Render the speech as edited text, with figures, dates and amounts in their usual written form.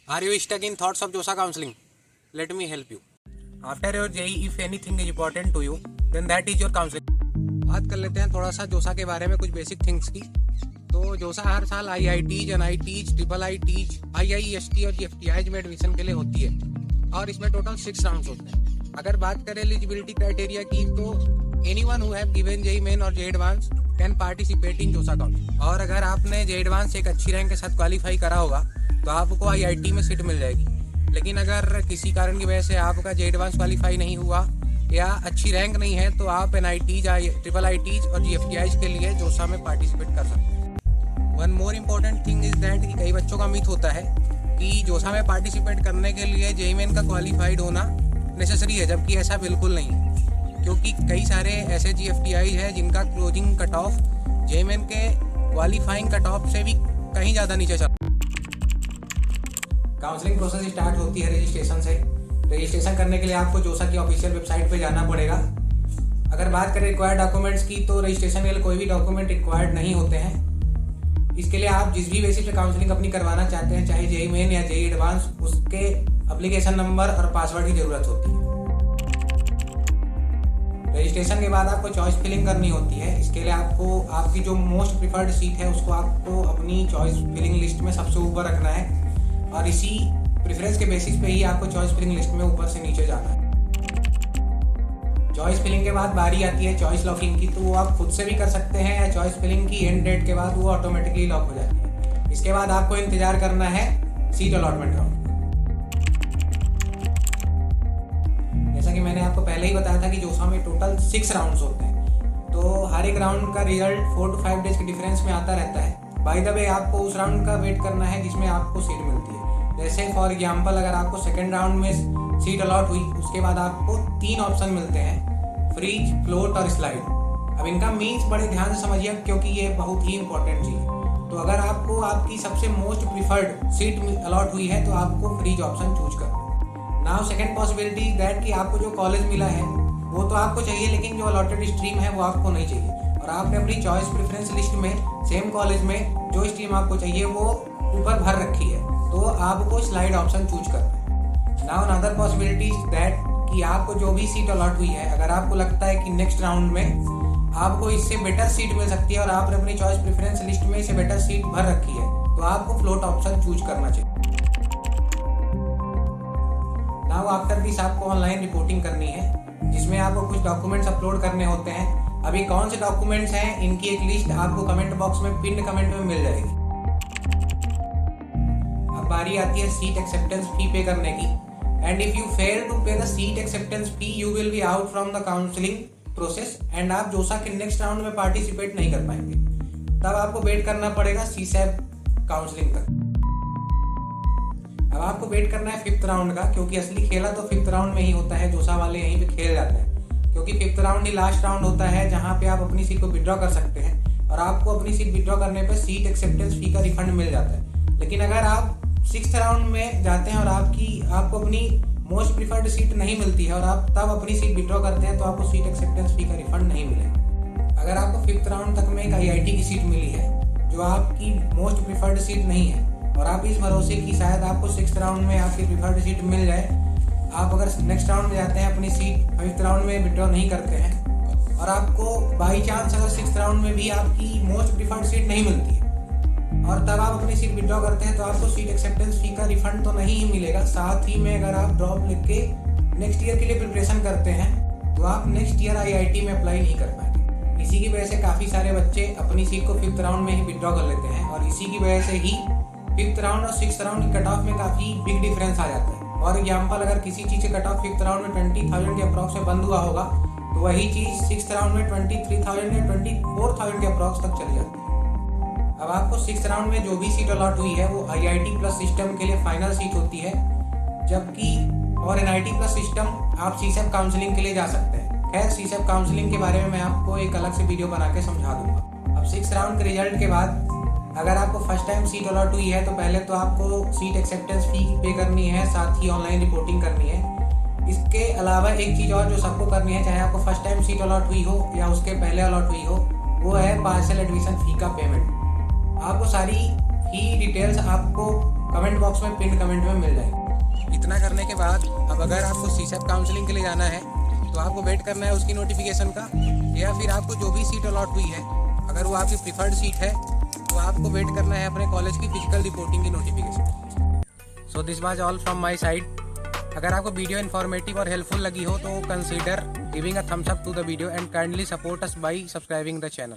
Are you stuck in thoughts of JOSA counseling? Let me help you. After your JEE, if anything is important to you, then that is your counseling. बात कर लेते हैं थोड़ा सा जोसा के बारे में, कुछ बेसिक थिंग्स की। तो जोसा हर साल IITs, NITs, IIITs, IIST और GFTIs में एडमिशन के लिए होती है और इसमें टोटल 6 राउंड्स होते हैं। अगर बात करें एलिजिबिलिटी क्राइटेरिया की, तो anyone who have given JEE main और JEE advance can participate in जोसा काउंसलिंग। और अगर आपने JEE एडवांस एक अच्छी रैंक के साथ क्वालिफाई करा होगा तो आपको IIT में सीट मिल जाएगी। लेकिन अगर किसी कारण की वजह से आपका JEE एडवांस क्वालिफाई नहीं हुआ या अच्छी रैंक नहीं है तो आप NITs, IIITs और GFTIs के लिए जोसा में पार्टिसिपेट कर सकते हैं। One more important thing is that कि कई बच्चों का मिथ होता है कि जोसा में पार्टिसिपेट करने के लिए JEE मेन का क्वालिफाइड होना नेसेसरी है, जबकि ऐसा बिल्कुल नहीं है। क्योंकि कई सारे ऐसे GFTIs हैं जिनका closing cut off JEE main के क्वालिफाइंग कट ऑफ से भी कहीं ज़्यादा नीचे चल। काउंसलिंग प्रोसेस स्टार्ट होती है रजिस्ट्रेशन से। रजिस्ट्रेशन करने के लिए आपको जोसा की ऑफिशियल वेबसाइट पे जाना पड़ेगा। अगर बात करें रिक्वायर्ड डॉक्यूमेंट्स की, तो रजिस्ट्रेशन के लिए कोई भी डॉक्यूमेंट रिक्वायर्ड नहीं होते हैं। इसके लिए आप जिस भी बेसिस पे काउंसलिंग अपनी करवाना चाहते हैं, चाहे JEE मेन या JEE एडवांस, उसके एप्लीकेशन नंबर और पासवर्ड की ज़रूरत होती है। रजिस्ट्रेशन के बाद आपको चॉइस फिलिंग करनी होती है। इसके लिए आपको आपकी जो मोस्ट प्रिफर्ड सीट है उसको आपको अपनी चॉइस फिलिंग लिस्ट में सबसे ऊपर रखना है और इसी प्रेफरेंस के बेसिस पे ही आपको चॉइस फिलिंग लिस्ट में ऊपर से नीचे जाना है। चॉइस फिलिंग के बाद बारी आती है चॉइस लॉकिंग की, तो वो आप खुद से भी कर सकते हैं या चॉइस फिलिंग की एंड डेट के बाद वो ऑटोमेटिकली लॉक हो जाती है। इसके बाद आपको इंतजार करना है सीट अलॉटमेंट राउंड। जैसा कि मैंने आपको पहले ही बताया था कि जोसा में टोटल 6 राउंड्स होते हैं, तो हर एक राउंड का रिजल्ट 4 to 5 डेज के डिफरेंस में आता रहता है। बाय द वे आपको उस राउंड का वेट करना है जिसमें आपको सीट मिलती है। जैसे फॉर एग्जांपल, अगर आपको सेकेंड राउंड में सीट अलॉट हुई, उसके बाद आपको 3 ऑप्शन मिलते हैं, फ्रीज, फ्लोट और स्लाइड। अब इनका मीन्स बड़े ध्यान से समझिए क्योंकि ये बहुत ही इंपॉर्टेंट चीज़ है। तो अगर आपको आपकी सबसे मोस्ट प्रिफर्ड सीट अलॉट हुई है तो आपको फ्रीज ऑप्शन चूज करना है। नाउ सेकेंड पॉसिबिलिटी दैट कि आपको जो कॉलेज मिला है वो तो आपको चाहिए, लेकिन जो अलॉटेड स्ट्रीम है वो आपको नहीं चाहिए और आपने अपनी चॉइस प्रेफरेंस लिस्ट में सेम कॉलेज में जो स्ट्रीम आपको चाहिए वो ऊपर भर रखी है, तो आपको स्लाइड ऑप्शन चूज करना है। नाउ अनदर पॉसिबिलिटी दैट कि आपको जो भी सीट अलॉट हुई है, अगर आपको लगता है कि नेक्स्ट राउंड में आपको इससे बेटर सीट मिल सकती है और आपने अपनी चॉइस प्रेफरेंस लिस्ट में इससे बेटर सीट भर रखी है, तो आपको फ्लोट ऑप्शन चूज करना चाहिए। नाउ आफ्टर दिस आपको ऑनलाइन रिपोर्टिंग करनी है, जिसमें आपको कुछ डॉक्यूमेंट्स अपलोड करने होते हैं। अभी कौन से डॉक्यूमेंट्स हैं इनकी एक लिस्ट आपको कमेंट बॉक्स में पिन कमेंट में मिल जाएगी। बारी आती है सीट एक्सेप्टेंस फी पे करने की। And if you fail to pay the seat acceptance fee you will be out from the counselling process and आप जोसा के नेक्स्ट राउंड में पार्टिसिपेट नहीं कर पाएंगे। तब आपको वेट करना पड़ेगा CSAB काउंसलिंग तक। अब आपको वेट करना है 5th राउंड का, क्योंकि असली खेला तो 5th राउंड में ही होता है। जोसा वाले यहीं पे खेल जाते हैं, क्योंकि 5th राउंड ही लास्ट राउंड होता है जहाँ पे आप अपनी सीट को विड्रॉ कर सकते हैं और आपको अपनी सीट विड्रॉ करने पे सीट एक्सेप्टेंस फी का रिफंड मिल जाता है। लेकिन अगर आप 6th राउंड में जाते हैं और आपको अपनी मोस्ट प्रिफर्ड सीट नहीं मिलती है और आप तब अपनी सीट विड्रॉ करते हैं, तो आपको सीट एक्सेप्टेंस फी का रिफंड नहीं मिलेगा। अगर आपको 5th राउंड तक में एक IIT की सीट मिली है जो आपकी मोस्ट प्रिफर्ड सीट नहीं है और आप इस भरोसे कि शायद आपको 6th राउंड में आपकी प्रिफर्ड सीट मिल जाए, आप अगर नेक्स्ट राउंड में जाते हैं अपनी सीट 5th राउंड में विड्रॉ नहीं करते हैं और आपको बाई चांस अगर 6th राउंड में भी आपकी मोस्ट प्रिफर्ड सीट नहीं मिलती है और तब आप अपनी सीट विड्रॉ करते हैं, तो आपको सीट एक्सेप्टेंस फी का रिफंड तो नहीं ही मिलेगा। साथ ही में अगर आप ड्रॉप लिख के नेक्स्ट ईयर के लिए प्रिपरेशन करते हैं तो आप नेक्स्ट ईयर IIT में अप्लाई नहीं कर पाएंगे। इसी की वजह से काफ़ी सारे बच्चे अपनी सीट को 5th राउंड में ही विड्रॉ कर लेते हैं और इसी की वजह से ही 5th राउंड और 6th राउंड की कट ऑफ में काफ़ी बिग डिफरेंस आ जाता है। फॉर एग्जाम्पल, अगर किसी चीज़ से कट ऑफ 5th राउंड में 20,000 के अप्रॉक्स में बंद हुआ होगा, तो वही चीज़ 6th राउंड में 23,000 या 24,000 के अप्रॉक्स तक चली जाती है। अब आपको 6th राउंड में जो भी सीट अलॉट हुई है वो IIT प्लस सिस्टम के लिए फाइनल सीट होती है, जबकि और NIT प्लस सिस्टम आप CSAB काउंसलिंग के लिए जा सकते हैं। खैर, CSAB काउंसलिंग के बारे में मैं आपको एक अलग से वीडियो बना के समझा दूंगा। अब 6th राउंड के रिजल्ट के बाद अगर आपको फर्स्ट टाइम सीट अलॉट हुई है तो पहले तो आपको सीट एक्सेप्टेंस फी पे करनी है, साथ ही ऑनलाइन रिपोर्टिंग करनी है। इसके अलावा एक चीज़ और जो सबको करनी है, चाहे आपको फर्स्ट टाइम सीट अलॉट हुई हो या उसके पहले अलॉट हुई हो, वो है पार्शियल एडमिशन फी का पेमेंट। आपको सारी फी डिटेल्स आपको कमेंट बॉक्स में पिन कमेंट में मिल जाएगी। इतना करने के बाद अब अगर आपको सीसेप काउंसलिंग के लिए जाना है तो आपको वेट करना है उसकी नोटिफिकेशन का, या फिर आपको जो भी सीट अलॉट हुई है अगर वो आपकी प्रिफर्ड सीट है तो आपको वेट करना है अपने कॉलेज की फिजिकल रिपोर्टिंग की notification. So this was all from my side. अगर आपको वीडियो इन्फॉर्मेटिव और हेल्पफुल लगी हो तो consider giving a thumbs up to the video and kindly support us by subscribing the channel.